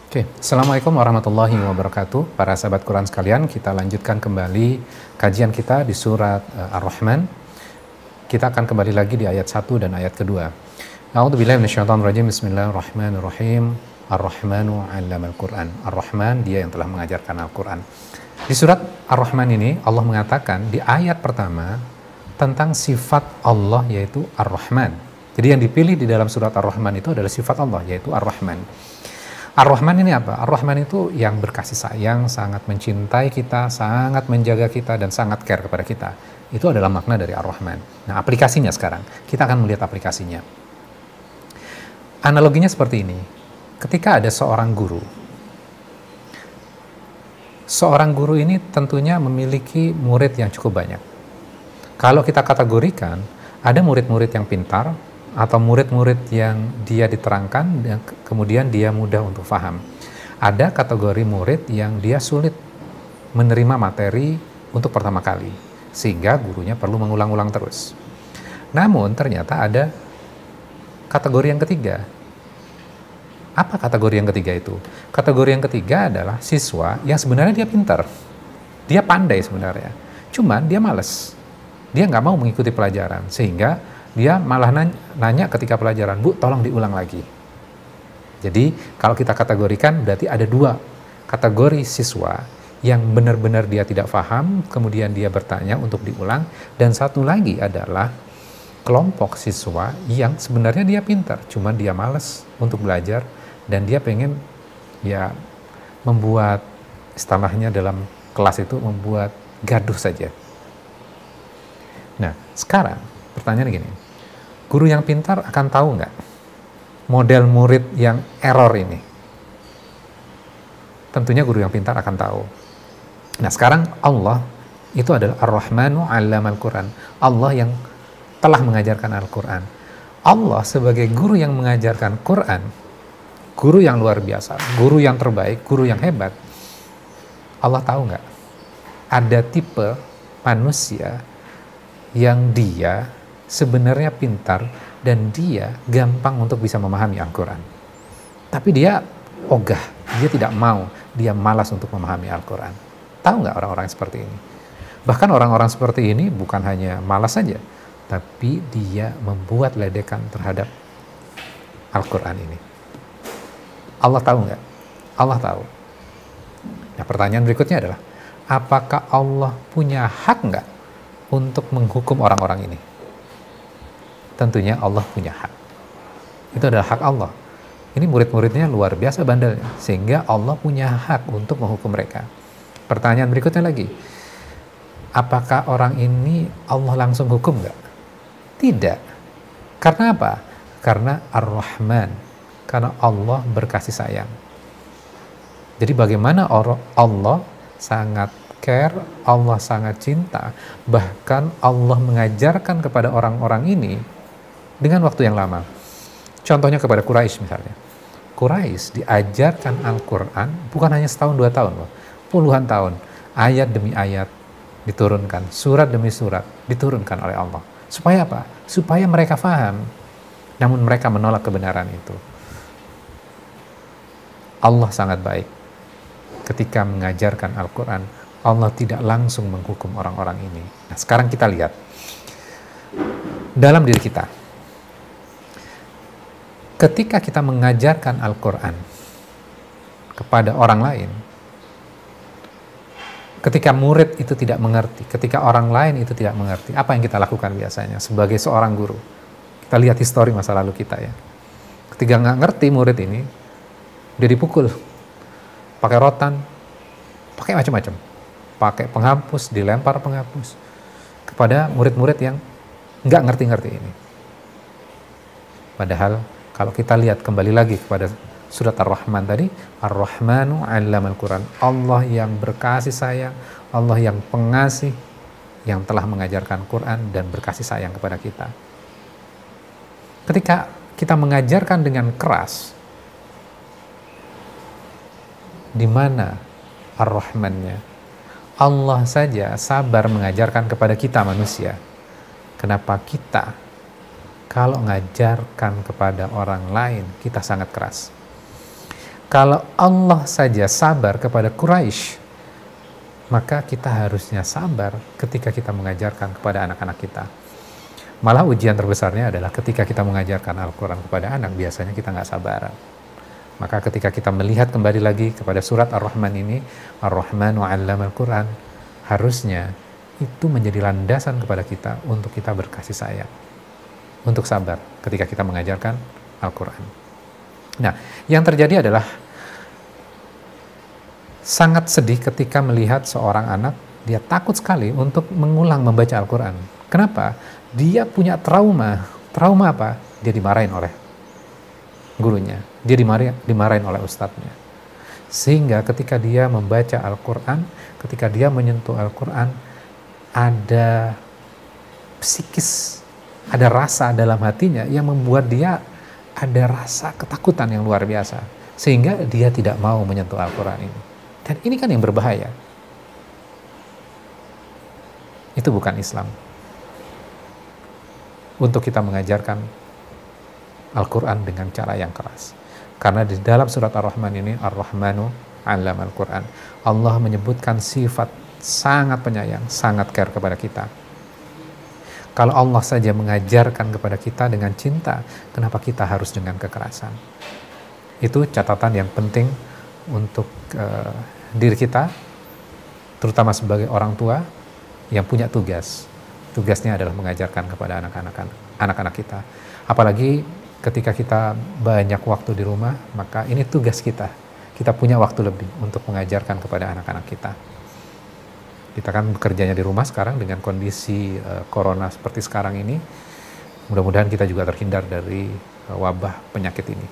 Oke, Assalamualaikum warahmatullahi wabarakatuh. Para sahabat Quran sekalian, kita lanjutkan kembali kajian kita di surat Ar-Rahman. Kita akan kembali lagi di ayat 1 dan ayat kedua. A'udzubillahi minasyaitonirrajim. Bismillahirrahmanirrahim. Ar-Rahmanu 'allamal Qur'an. Ar-Rahman, dia yang telah mengajarkan Al-Qur'an. Di surat Ar-Rahman ini Allah mengatakan di ayat pertama tentang sifat Allah, yaitu Ar-Rahman. Jadi yang dipilih di dalam surat Ar-Rahman itu adalah sifat Allah, yaitu Ar-Rahman. Ar-Rahman ini apa? Ar-Rahman itu yang berkasih sayang, sangat mencintai kita, sangat menjaga kita, dan sangat care kepada kita. Itu adalah makna dari Ar-Rahman. Nah, aplikasinya sekarang, kita akan melihat aplikasinya. Analoginya seperti ini. Ketika ada seorang guru ini tentunya memiliki murid yang cukup banyak. Kalau kita kategorikan, ada murid-murid yang pintar, atau murid-murid yang dia diterangkan dan kemudian dia mudah untuk paham. Ada kategori murid yang dia sulit menerima materi untuk pertama kali, sehingga gurunya perlu mengulang-ulang terus. Namun ternyata ada kategori yang ketiga. Apa kategori yang ketiga itu? Kategori yang ketiga adalah siswa yang sebenarnya dia pintar, dia pandai sebenarnya, cuman dia malas, dia nggak mau mengikuti pelajaran, sehingga dia malah nanya ketika pelajaran, "Bu, tolong diulang lagi." Jadi kalau kita kategorikan berarti ada dua kategori siswa yang benar-benar dia tidak paham, kemudian dia bertanya untuk diulang, dan satu lagi adalah kelompok siswa yang sebenarnya dia pintar, cuman dia malas untuk belajar dan dia pengen ya membuat, istilahnya dalam kelas itu membuat gaduh saja. Nah, sekarang pertanyaannya gini, guru yang pintar akan tahu nggak model murid yang error ini? Tentunya guru yang pintar akan tahu. Nah, sekarang Allah itu adalah Ar-Rahmanu 'allamal Qur'an. Allah yang telah mengajarkan Al-Quran. Allah sebagai guru yang mengajarkan Quran, guru yang luar biasa, guru yang terbaik, guru yang hebat. Allah tahu nggak? Ada tipe manusia yang dia sebenarnya pintar dan dia gampang untuk bisa memahami Al-Quran. Tapi dia ogah, dia tidak mau, dia malas untuk memahami Al-Quran. Tahu nggak orang-orang seperti ini? Bahkan orang-orang seperti ini bukan hanya malas saja, tapi dia membuat ledekan terhadap Al-Quran ini. Allah tahu nggak? Allah tahu. Nah, pertanyaan berikutnya adalah, apakah Allah punya hak nggak untuk menghukum orang-orang ini? Tentunya Allah punya hak. Itu adalah hak Allah. Ini murid-muridnya luar biasa bandelnya, sehingga Allah punya hak untuk menghukum mereka. Pertanyaan berikutnya lagi, apakah orang ini Allah langsung hukum nggak? Tidak. Karena apa? Karena Ar-Rahman, karena Allah berkasih sayang. Jadi bagaimana Allah sangat care, Allah sangat cinta, bahkan Allah mengajarkan kepada orang-orang ini dengan waktu yang lama. Contohnya kepada Quraisy misalnya. Quraisy diajarkan Al-Quran bukan hanya setahun 2 tahun loh, puluhan tahun. Ayat demi ayat diturunkan, surat demi surat diturunkan oleh Allah. Supaya apa? Supaya mereka faham. Namun mereka menolak kebenaran itu. Allah sangat baik. Ketika mengajarkan Al-Quran, Allah tidak langsung menghukum orang-orang ini. Nah, sekarang kita lihat dalam diri kita. Ketika kita mengajarkan Al-Quran kepada orang lain, ketika murid itu tidak mengerti, ketika orang lain itu tidak mengerti, apa yang kita lakukan biasanya sebagai seorang guru? Kita lihat histori masa lalu kita ya. Ketika nggak ngerti murid ini, dia dipukul, pakai rotan, pakai macam-macam, pakai penghapus, dilempar penghapus kepada murid-murid yang nggak ngerti-ngerti ini. Padahal kalau kita lihat kembali lagi kepada surat Ar-Rahman tadi, Ar-Rahmanu 'allamal Qur'an. Allah yang berkasih sayang, Allah yang pengasih, yang telah mengajarkan Quran dan berkasih sayang kepada kita. Ketika kita mengajarkan dengan keras, di mana Ar-Rahmannya? Allah saja sabar mengajarkan kepada kita manusia. Kenapa kita kalau mengajarkan kepada orang lain kita sangat keras? Kalau Allah saja sabar kepada Quraisy, maka kita harusnya sabar ketika kita mengajarkan kepada anak-anak kita. Malah ujian terbesarnya adalah ketika kita mengajarkan Al-Quran kepada anak, biasanya kita nggak sabaran. Maka ketika kita melihat kembali lagi kepada surat Ar-Rahman ini, Ar-Rahmanu 'allamal Quran, harusnya itu menjadi landasan kepada kita untuk kita berkasih sayang, untuk sabar ketika kita mengajarkan Al-Quran. Nah, yang terjadi adalah sangat sedih ketika melihat seorang anak, dia takut sekali untuk mengulang membaca Al-Quran. Kenapa? Dia punya trauma. Trauma apa? Dia dimarahin oleh gurunya. Dia dimarahin oleh ustadznya. Sehingga ketika dia membaca Al-Quran, ketika dia menyentuh Al-Quran, ada psikis, ada rasa dalam hatinya yang membuat dia ada rasa ketakutan yang luar biasa. Sehingga dia tidak mau menyentuh Al-Quran ini. Dan ini kan yang berbahaya. Itu bukan Islam. Untuk kita mengajarkan Al-Quran dengan cara yang keras. Karena di dalam surat Ar-Rahman ini, Ar-Rahmanu 'allamal Quran, Allah menyebutkan sifat sangat penyayang, sangat care kepada kita. Kalau Allah saja mengajarkan kepada kita dengan cinta, kenapa kita harus dengan kekerasan? Itu catatan yang penting untuk diri kita, terutama sebagai orang tua yang punya tugas. Tugasnya adalah mengajarkan kepada anak-anak kita. Apalagi ketika kita banyak waktu di rumah, maka ini tugas kita. Kita punya waktu lebih untuk mengajarkan kepada anak-anak kita. Kita kan bekerjanya di rumah sekarang dengan kondisi corona seperti sekarang ini. Mudah-mudahan kita juga terhindar dari wabah penyakit ini.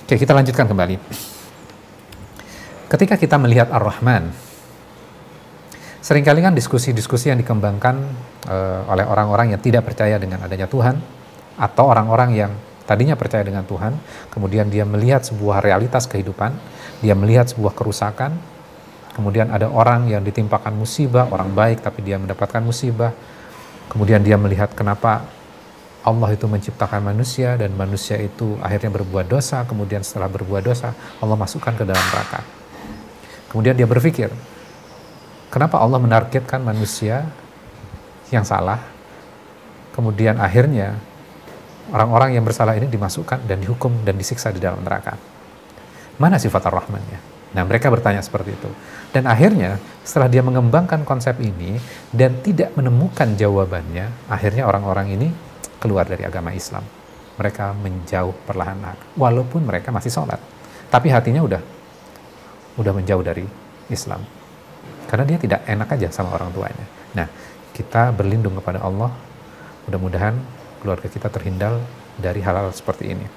Oke, kita lanjutkan kembali. Ketika kita melihat Ar-Rahman, seringkali kan diskusi-diskusi yang dikembangkan oleh orang-orang yang tidak percaya dengan adanya Tuhan, atau orang-orang yang tadinya percaya dengan Tuhan, kemudian dia melihat sebuah realitas kehidupan, dia melihat sebuah kerusakan, kemudian ada orang yang ditimpakan musibah, orang baik tapi dia mendapatkan musibah, kemudian dia melihat kenapa Allah itu menciptakan manusia dan manusia itu akhirnya berbuat dosa, kemudian setelah berbuat dosa Allah masukkan ke dalam neraka. Kemudian dia berpikir, kenapa Allah menargetkan manusia yang salah, kemudian akhirnya orang-orang yang bersalah ini dimasukkan dan dihukum dan disiksa di dalam neraka. Mana sifat Ar-Rahman-nya? Nah, mereka bertanya seperti itu. Dan akhirnya setelah dia mengembangkan konsep ini dan tidak menemukan jawabannya, akhirnya orang-orang ini keluar dari agama Islam. Mereka menjauh perlahan-lahan, walaupun mereka masih sholat, tapi hatinya udah menjauh dari Islam. Karena dia tidak enak aja sama orang tuanya. Nah, kita berlindung kepada Allah. Mudah-mudahan keluarga kita terhindar dari hal-hal seperti ini.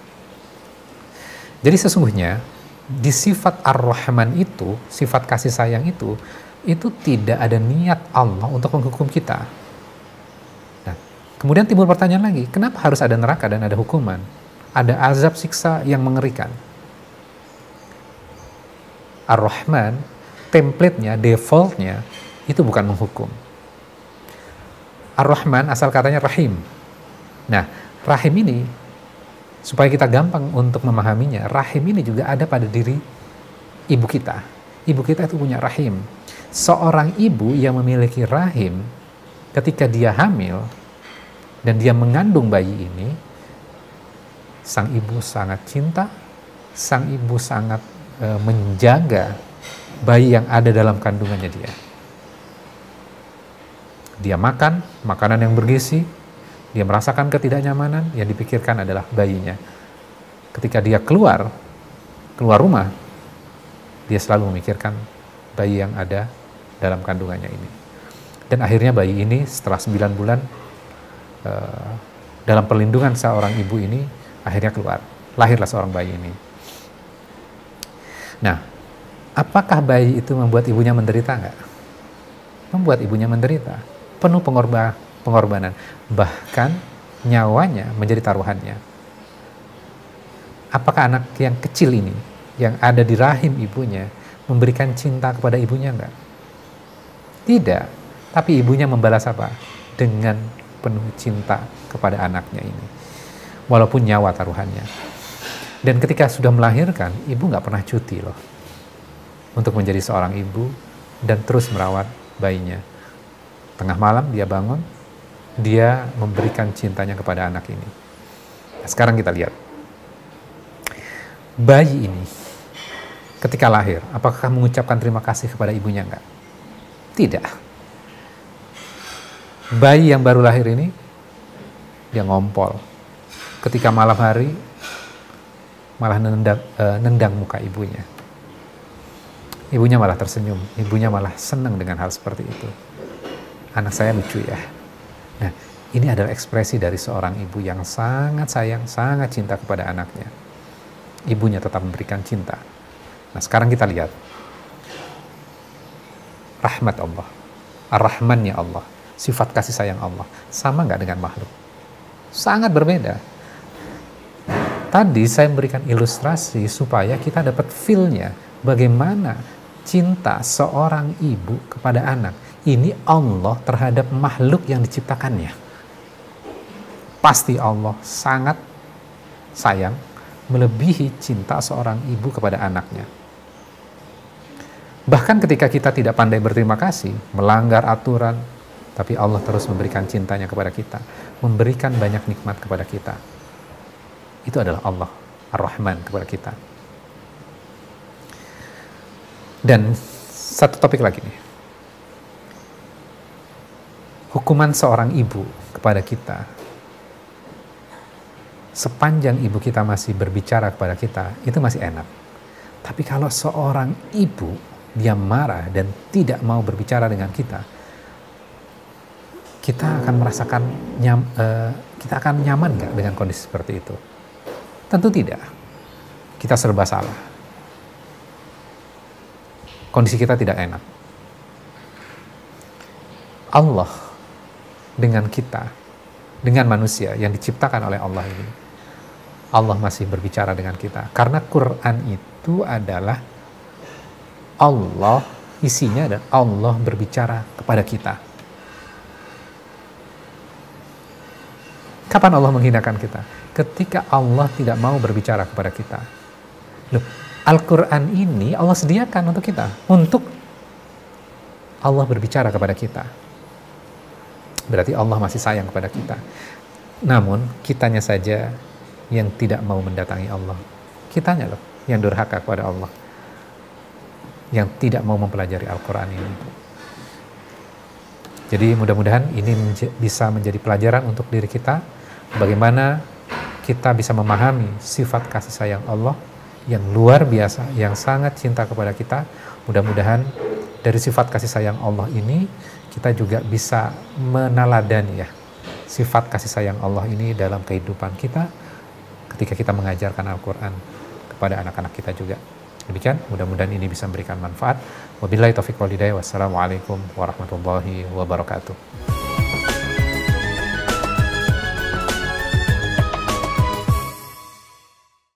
Jadi sesungguhnya di sifat Ar-Rahman itu, sifat kasih sayang itu tidak ada niat Allah untuk menghukum kita. Nah, kemudian timbul pertanyaan lagi, kenapa harus ada neraka dan ada hukuman? Ada azab siksa yang mengerikan. Ar-Rahman, template-nya, default-nya, itu bukan menghukum. Ar-Rahman asal katanya Rahim. Nah, Rahim ini, supaya kita gampang untuk memahaminya, Rahim ini juga ada pada diri ibu kita. Ibu kita itu punya Rahim. Seorang ibu yang memiliki Rahim, ketika dia hamil, dan dia mengandung bayi ini, sang ibu sangat cinta, sang ibu sangat menjaga bayi yang ada dalam kandungannya dia. Dia makan makanan yang bergizi, dia merasakan ketidaknyamanan, yang dipikirkan adalah bayinya. Ketika dia keluar rumah, dia selalu memikirkan bayi yang ada dalam kandungannya ini. Dan akhirnya bayi ini setelah 9 bulan dalam perlindungan seorang ibu ini, akhirnya keluar. Lahirlah seorang bayi ini. Nah, apakah bayi itu membuat ibunya menderita enggak? Membuat ibunya menderita. Penuh pengorbanan. Bahkan nyawanya menjadi taruhannya. Apakah anak yang kecil ini, yang ada di rahim ibunya, memberikan cinta kepada ibunya enggak? Tidak. Tapi ibunya membalas apa? Dengan penuh cinta kepada anaknya ini. Walaupun nyawa taruhannya. Dan ketika sudah melahirkan, ibu nggak pernah cuti loh untuk menjadi seorang ibu dan terus merawat bayinya. Tengah malam dia bangun, dia memberikan cintanya kepada anak ini. Nah, sekarang kita lihat. Bayi ini ketika lahir, apakah mengucapkan terima kasih kepada ibunya? Enggak. Tidak. Bayi yang baru lahir ini, dia ngompol. Ketika malam hari, malah nendang muka ibunya. Ibunya malah tersenyum, ibunya malah senang dengan hal seperti itu. Anak saya lucu ya. Nah, ini adalah ekspresi dari seorang ibu yang sangat sayang, sangat cinta kepada anaknya. Ibunya tetap memberikan cinta. Nah, sekarang kita lihat rahmat Allah, ar-Rahmannya Allah, sifat kasih sayang Allah, sama nggak dengan makhluk? Sangat berbeda. Tadi saya memberikan ilustrasi supaya kita dapat feel-nya, bagaimana cinta seorang ibu kepada anak. Ini Allah terhadap makhluk yang diciptakannya. Pasti Allah sangat sayang, melebihi cinta seorang ibu kepada anaknya. Bahkan ketika kita tidak pandai berterima kasih, melanggar aturan, tapi Allah terus memberikan cintanya kepada kita, memberikan banyak nikmat kepada kita. Itu adalah Allah Ar-Rahman kepada kita. Dan satu topik lagi nih. Hukuman seorang ibu kepada kita, sepanjang ibu kita masih berbicara kepada kita, itu masih enak. Tapi kalau seorang ibu, dia marah dan tidak mau berbicara dengan kita, kita akan merasakan kita akan nyaman nggak dengan kondisi seperti itu? Tentu tidak. Kita serba salah. Kondisi kita tidak enak. Allah dengan kita, dengan manusia yang diciptakan oleh Allah ini, Allah masih berbicara dengan kita. Karena Quran itu adalah Allah, isinya dan Allah berbicara kepada kita. Kapan Allah menghinakan kita? Ketika Allah tidak mau berbicara kepada kita. Loh, Al-Quran ini Allah sediakan untuk kita, untuk Allah berbicara kepada kita. Berarti Allah masih sayang kepada kita. Namun, kitanya saja yang tidak mau mendatangi Allah. Kitanya loh, yang durhaka kepada Allah. Yang tidak mau mempelajari Al-Quran ini. Jadi mudah-mudahan ini bisa menjadi pelajaran untuk diri kita. Bagaimana kita bisa memahami sifat kasih sayang Allah yang luar biasa, yang sangat cinta kepada kita. Mudah-mudahan dari sifat kasih sayang Allah ini, kita juga bisa meneladani ya sifat kasih sayang Allah ini dalam kehidupan kita ketika kita mengajarkan Al-Quran kepada anak-anak kita juga. Demikian, mudah-mudahan ini bisa memberikan manfaat. Wabillahi taufiq wal hidayah. Wassalamualaikum warahmatullahi wabarakatuh.